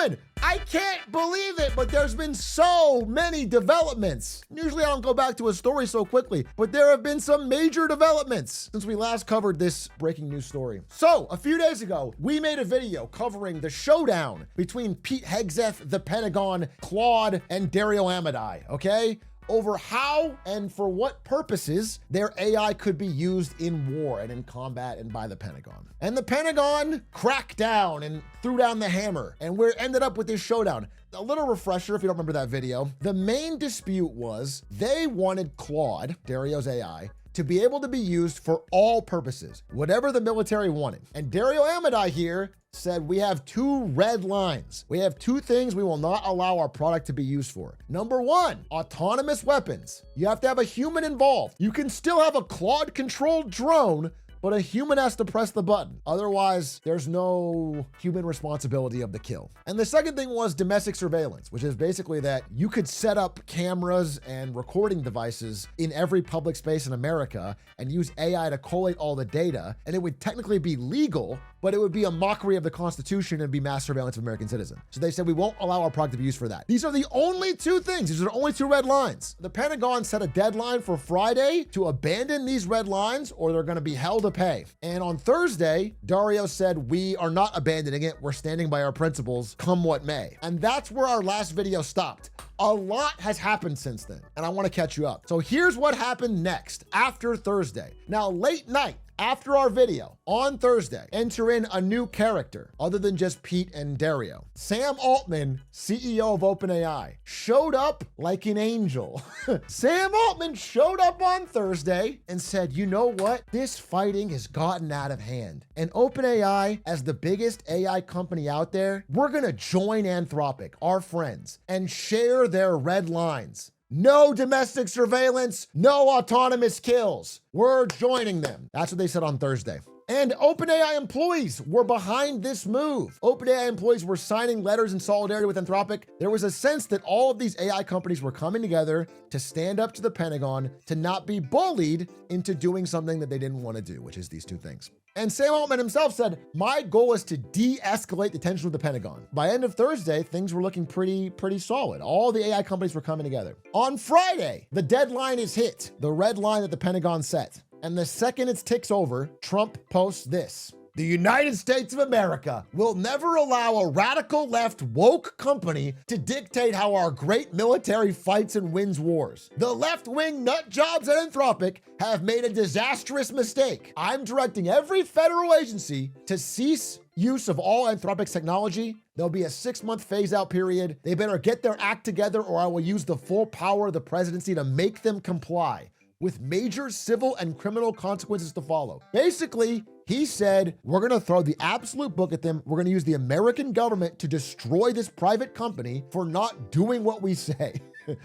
gentlemen, I can't believe it, but there's been so many developments. Usually I don't go back to a story so quickly, but there have been some major developments since we last covered this breaking news story. So a few days ago, we made a video covering the showdown between Pete Hegseth, the Pentagon, Claude, and Dario Amodei, okay? Over how and for what purposes their AI could be used in war and in combat and by the Pentagon. And the Pentagon cracked down and threw down the hammer, and we ended up with this showdown. A little refresher if you don't remember that video. The main dispute was they wanted Claude, Dario's AI, to be able to be used for all purposes, whatever the military wanted. And Dario Amodei here said, we have two red lines. We have two things we will not allow our product to be used for. Number one, autonomous weapons. You have to have a human involved. You can still have a Claude-controlled drone, but a human has to press the button. Otherwise, there's no human responsibility of the kill. And the second thing was domestic surveillance, which is basically that you could set up cameras and recording devices in every public space in America and use AI to collate all the data, and it would technically be legal, but it would be a mockery of the Constitution and be mass surveillance of American citizens. So they said, we won't allow our product to be used for that. These are the only two things. These are the only two red lines. The Pentagon set a deadline for Friday to abandon these red lines or they're gonna be held to pay. And on Thursday, Dario said, we are not abandoning it. We're standing by our principles, come what may. And that's where our last video stopped. A lot has happened since then, and I wanna catch you up. So here's what happened next after Thursday. Now, late night, after our video on Thursday, enter in a new character other than just Pete and Dario. Sam Altman, CEO of OpenAI, showed up like an angel. Sam Altman showed up on Thursday and said, you know what? This fighting has gotten out of hand. And OpenAI, as the biggest AI company out there, we're gonna join Anthropic, our friends, and share their red lines. No domestic surveillance, no autonomous kills. We're joining them. That's what they said on Thursday. And OpenAI employees were behind this move. OpenAI employees were signing letters in solidarity with Anthropic. There was a sense that all of these AI companies were coming together to stand up to the Pentagon, to not be bullied into doing something that they didn't want to do, which is these two things. And Sam Altman himself said, my goal is to de-escalate the tension with the Pentagon. By end of Thursday, things were looking pretty solid. All the AI companies were coming together. On Friday, the deadline is hit, the red line that the Pentagon set. And the second it ticks over, Trump posts this. The United States of America will never allow a radical left woke company to dictate how our great military fights and wins wars. The left-wing nut jobs at Anthropic have made a disastrous mistake. I'm directing every federal agency to cease use of all Anthropic's technology. There'll be a 6-month phase-out period. They better get their act together or I will use the full power of the presidency to make them comply, with major civil and criminal consequences to follow. Basically, he said, we're gonna throw the absolute book at them. We're gonna use the American government to destroy this private company for not doing what we say.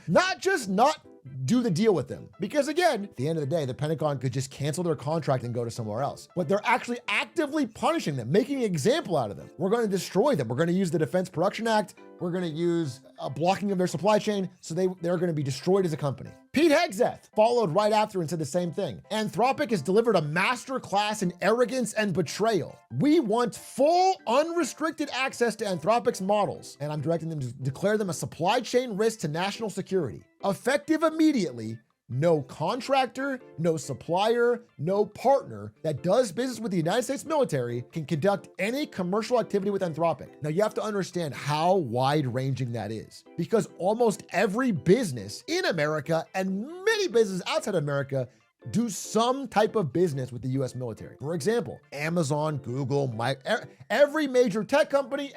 Not just not do the deal with them. Because again, at the end of the day, the Pentagon could just cancel their contract and go to somewhere else. But they're actually actively punishing them, making an example out of them. We're gonna destroy them. We're gonna use the Defense Production Act. We're gonna use a blocking of their supply chain. So they're gonna be destroyed as a company. Pete Hegseth followed right after and said the same thing. Anthropic has delivered a master class in arrogance and betrayal. We want full, unrestricted access to Anthropic's models, and I'm directing them to declare them a supply chain risk to national security. Effective immediately, no contractor, no supplier, no partner that does business with the United States military can conduct any commercial activity with Anthropic. Now you have to understand how wide-ranging that is, because almost every business in America and many businesses outside America do some type of business with the US military. For example, Amazon, Google, every major tech company,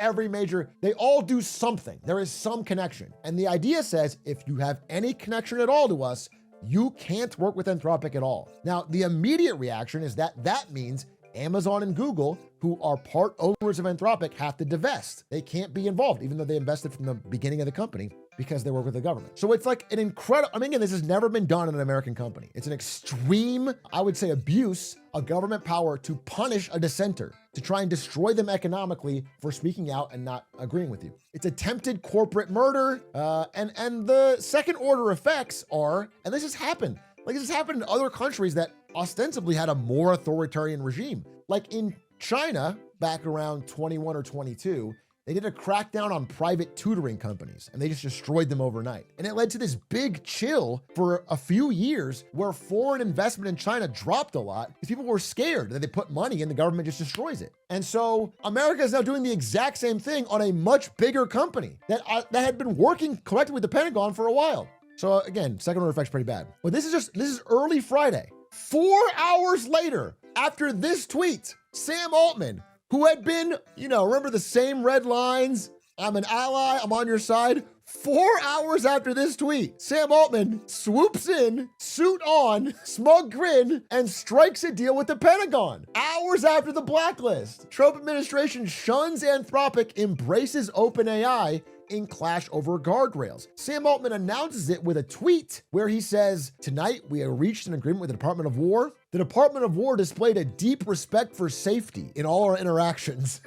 they all do something. There is some connection. And the idea says, if you have any connection at all to us, you can't work with Anthropic at all. Now, the immediate reaction is that means Amazon and Google, who are part owners of Anthropic, have to divest. They can't be involved, even though they invested from the beginning of the company, because they work with the government. So it's like an incredible, I mean, again, this has never been done in an American company. It's an extreme, I would say, abuse of government power to punish a dissenter, to try and destroy them economically for speaking out and not agreeing with you. It's attempted corporate murder, and the second order effects are, and this has happened in other countries that ostensibly had a more authoritarian regime. Like in China, back around 21 or 22, They did a crackdown on private tutoring companies, and they just destroyed them overnight. And it led to this big chill for a few years where foreign investment in China dropped a lot because people were scared that they put money in, the government just destroys it. And so America is now doing the exact same thing on a much bigger company that had been working collectively with the Pentagon for a while. So again, second order effect's pretty bad. But this is early Friday. 4 hours later, after this tweet, Sam Altman, who had been, remember the same red lines, I'm an ally, I'm on your side. 4 hours after this tweet, Sam Altman swoops in, suit on, smug grin, and strikes a deal with the Pentagon. Hours after the blacklist, Trump administration shuns Anthropic, embraces OpenAI, in clash over guardrails. Sam Altman announces it with a tweet where he says, "Tonight, we have reached an agreement with the Department of War. The Department of War displayed a deep respect for safety in all our interactions."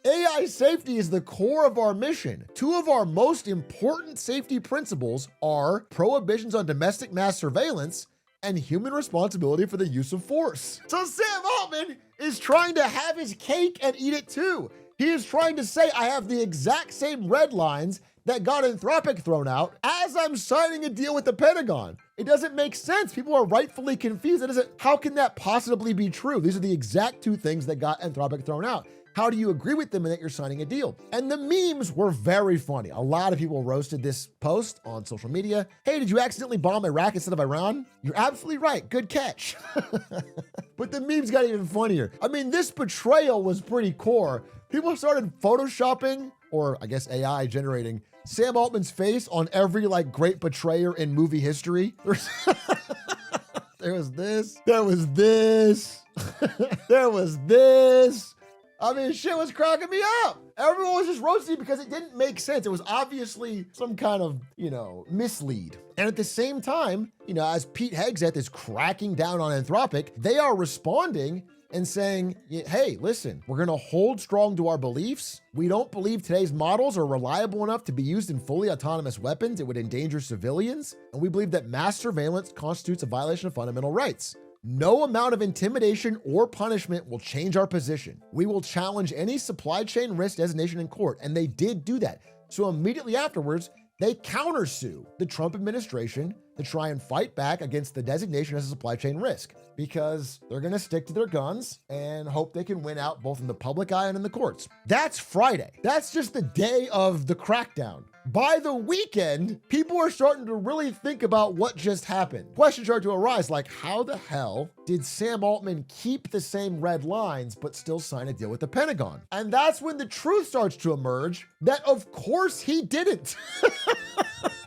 AI safety is the core of our mission. Two of our most important safety principles are prohibitions on domestic mass surveillance and human responsibility for the use of force. So Sam Altman is trying to have his cake and eat it too. He is trying to say, I have the exact same red lines that got Anthropic thrown out as I'm signing a deal with the Pentagon. It doesn't make sense. People are rightfully confused. How can that possibly be true? These are the exact two things that got Anthropic thrown out. How do you agree with them and that you're signing a deal? And the memes were very funny. A lot of people roasted this post on social media. Hey, did you accidentally bomb Iraq instead of Iran? You're absolutely right. Good catch. But the memes got even funnier. I mean, this betrayal was pretty core. People started photoshopping, or I guess AI generating, Sam Altman's face on every great betrayer in movie history. There was this, there was this, there was this. I mean, shit was cracking me up. Everyone was just roasting because it didn't make sense. It was obviously some kind of, mislead. And at the same time, as Pete Hegseth is cracking down on Anthropic, they are responding and saying, hey, listen, we're gonna hold strong to our beliefs. We don't believe today's models are reliable enough to be used in fully autonomous weapons. It would endanger civilians. And we believe that mass surveillance constitutes a violation of fundamental rights. No amount of intimidation or punishment will change our position. We will challenge any supply chain risk designation in court. And they did do that. So immediately afterwards, they countersue the Trump administration to try and fight back against the designation as a supply chain risk, because they're going to stick to their guns and hope they can win out both in the public eye and in the courts. That's Friday. That's just the day of the crackdown. By the weekend, people are starting to really think about what just happened. Questions start to arise like, how the hell did Sam Altman keep the same red lines but still sign a deal with the Pentagon? And that's when the truth starts to emerge that of course he didn't.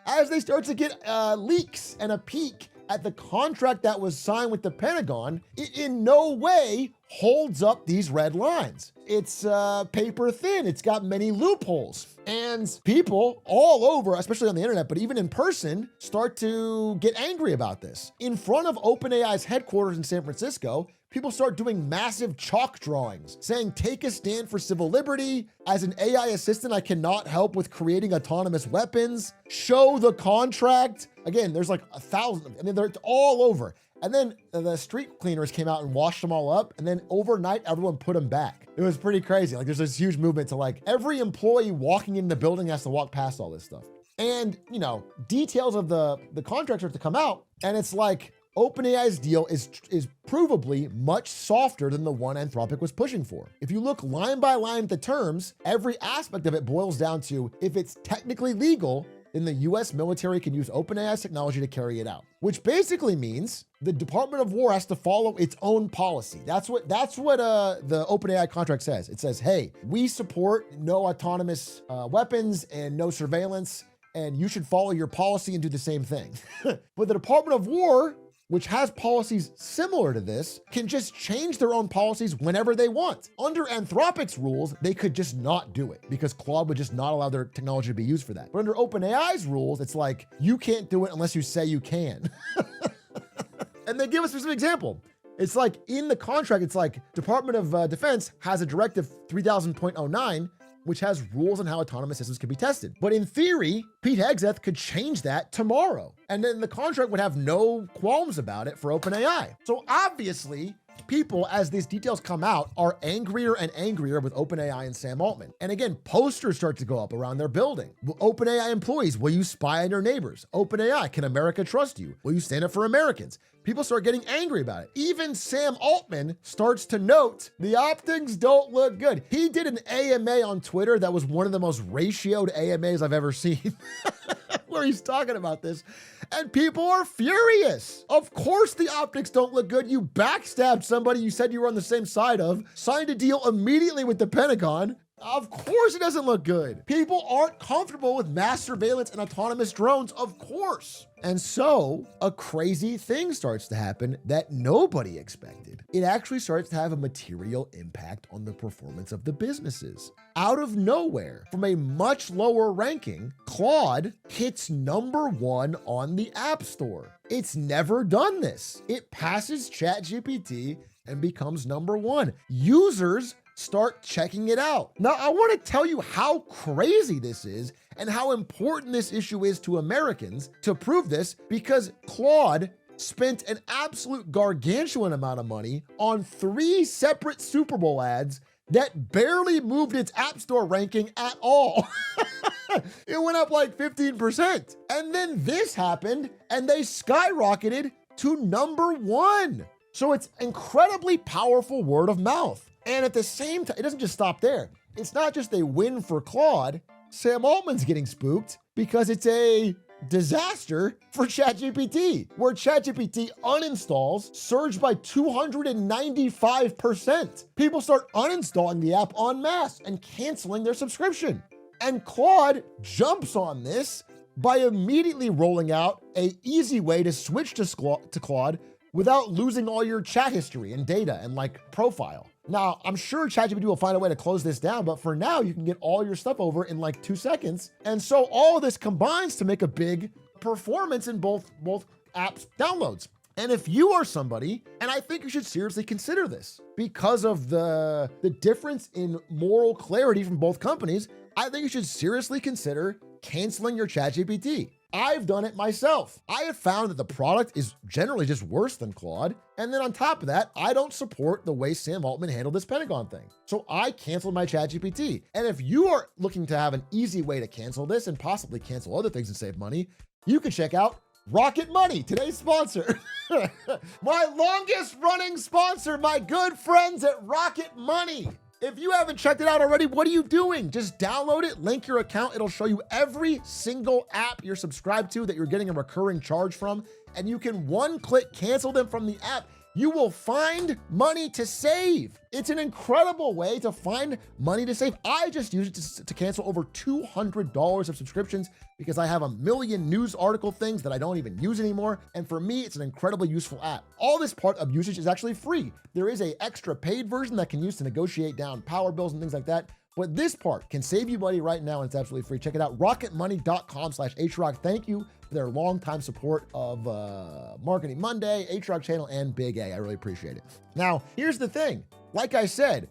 As they start to get leaks and a peek at the contract that was signed with the Pentagon, it in no way holds up these red lines. It's paper thin. It's got many loopholes. And people all over, especially on the internet, but even in person, start to get angry about this. In front of OpenAI's headquarters in San Francisco, people start doing massive chalk drawings saying, take a stand for civil liberty. As an AI assistant, I cannot help with creating autonomous weapons. Show the contract. Again, there's 1,000, and then they're all over. And then the street cleaners came out and washed them all up. And then overnight, everyone put them back. It was pretty crazy. There's this huge movement to every employee walking in the building has to walk past all this stuff. And, details of the contract start to come out. And it's OpenAI's deal is provably much softer than the one Anthropic was pushing for. If you look line by line at the terms, every aspect of it boils down to, if it's technically legal, then the US military can use OpenAI's technology to carry it out, which basically means the Department of War has to follow its own policy. That's what the OpenAI contract says. It says, hey, we support no autonomous weapons and no surveillance, and you should follow your policy and do the same thing. But the Department of War, which has policies similar to this, can just change their own policies whenever they want. Under Anthropic's rules, they could just not do it because Claude would just not allow their technology to be used for that. But under OpenAI's rules, it's you can't do it unless you say you can. And they give a specific example. It's in the contract, it's Department of Defense has a directive 3000.09, which has rules on how autonomous systems can be tested. But in theory, Pete Hegseth could change that tomorrow. And then the contract would have no qualms about it for OpenAI. So obviously, People, as these details come out, are angrier and angrier with OpenAI and Sam Altman. And again, posters start to go up around their building. OpenAI employees, will you spy on your neighbors? OpenAI, can America trust you? Will you stand up for Americans? People start getting angry about it. Even Sam Altman starts to note the optics don't look good. He did an AMA on Twitter that was one of the most ratioed AMAs I've ever seen, where he's talking about this, and people are furious. Of course the optics don't look good. You backstabbed somebody you said you were on the same side of, signed a deal immediately with the Pentagon. Of course it doesn't look good. People aren't comfortable with mass surveillance and autonomous drones, of course. And so a crazy thing starts to happen that nobody expected. It actually starts to have a material impact on the performance of the businesses. Out of nowhere, from a much lower ranking, Claude hits #1 on the App Store. It's never done this. It passes ChatGPT and becomes #1. Users start checking it out. Now, I want to tell you how crazy this is and how important this issue is to Americans to prove this, because Claude spent an absolute gargantuan amount of money on 3 separate Super Bowl ads that barely moved its App Store ranking at all. It went up like 15%. And then this happened and they skyrocketed to #1. So it's incredibly powerful word of mouth. And at the same time, it doesn't just stop there. It's not just a win for Claude. Sam Altman's getting spooked because it's a disaster for ChatGPT, where ChatGPT uninstalls surged by 295%. People start uninstalling the app en masse and canceling their subscription. And Claude jumps on this by immediately rolling out an easy way to switch to Claude without losing all your chat history and data and like profile. Now, I'm sure ChatGPT will find a way to close this down, but for now, you can get all your stuff over in like 2 seconds. And so all of this combines to make a big performance in both apps downloads. And if you are somebody, and I think you should seriously consider this because of the difference in moral clarity from both companies, I think you should seriously consider canceling your ChatGPT. I've done it myself. I have found that the product is generally just worse than Claude. And then on top of that, I don't support the way Sam Altman handled this Pentagon thing. So I canceled my ChatGPT. And if you are looking to have an easy way to cancel this and possibly cancel other things and save money, you can check out Rocket Money, today's sponsor. My longest running sponsor, my good friends at Rocket Money. If you haven't checked it out already, what are you doing? Just download it, link your account. It'll show you every single app you're subscribed to that you're getting a recurring charge from, and you can one-click cancel them from the app. You will find money to save. It's an incredible way to find money to save. I just used it to cancel over $200 of subscriptions because I have a million news article things that I don't even use anymore. And for me, it's an incredibly useful app. All this part of usage is actually free. There is an extra paid version that can use to negotiate down power bills and things like that. But this part can save you money right now, and it's absolutely free. Check it out, rocketmoney.com/HRock. Thank you for their longtime support of Marketing Monday, HRock channel, and Big A. I really appreciate it. Now, here's the thing. Like I said,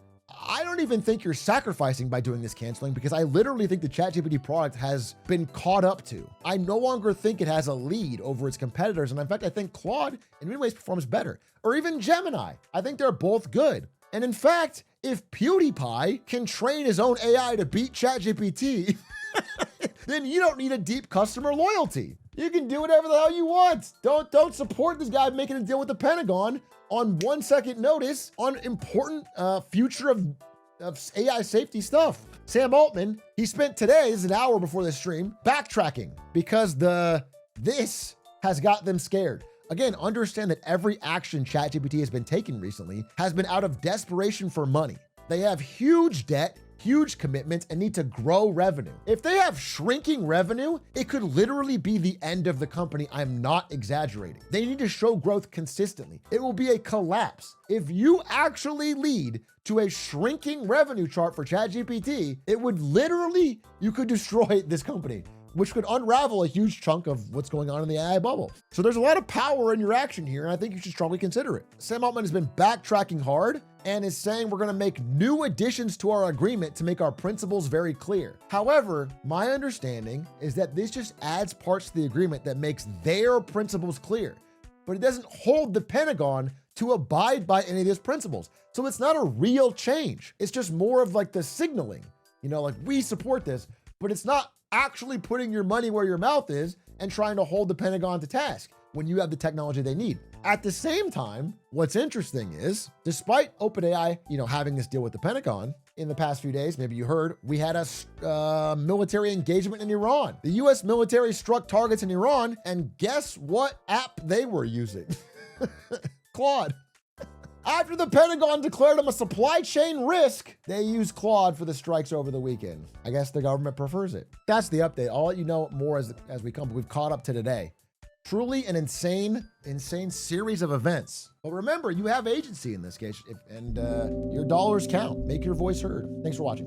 I don't even think you're sacrificing by doing this canceling, because I literally think the ChatGPT product has been caught up to. I no longer think it has a lead over its competitors. And in fact, I think Claude in many ways performs better, or even Gemini. I think they're both good. And in fact, if PewDiePie can train his own AI to beat ChatGPT, then you don't need a deep customer loyalty. You can do whatever the hell you want. Don't support this guy making a deal with the Pentagon on 1 second notice on important future of AI safety stuff. Sam Altman, he spent today, this is an hour before this stream, backtracking because this has got them scared. Again, understand that every action ChatGPT has been taking recently has been out of desperation for money. They have huge debt, huge commitments, and need to grow revenue. If they have shrinking revenue, it could literally be the end of the company. I'm not exaggerating. They need to show growth consistently. It will be a collapse. If you actually lead to a shrinking revenue chart for ChatGPT, it would literally, you could destroy this company, which could unravel a huge chunk of what's going on in the AI bubble. So there's a lot of power in your action here, and I think you should strongly consider it. Sam Altman has been backtracking hard and is saying we're gonna make new additions to our agreement to make our principles very clear. However, my understanding is that this just adds parts to the agreement that makes their principles clear, but it doesn't hold the Pentagon to abide by any of these principles. So it's not a real change. It's just more of like the signaling, like we support this, but it's not actually putting your money where your mouth is and trying to hold the Pentagon to task when you have the technology they need. At the same time, what's interesting is, despite OpenAI, having this deal with the Pentagon, in the past few days, maybe you heard, we had a military engagement in Iran. The US military struck targets in Iran, and guess what app they were using? Claude. After the Pentagon declared them a supply chain risk, they used Claude for the strikes over the weekend. I guess the government prefers it. That's the update. I'll let you know more as we come, but we've caught up to today. Truly an insane series of events. But remember, you have agency in this case, and your dollars count. Make your voice heard. Thanks for watching.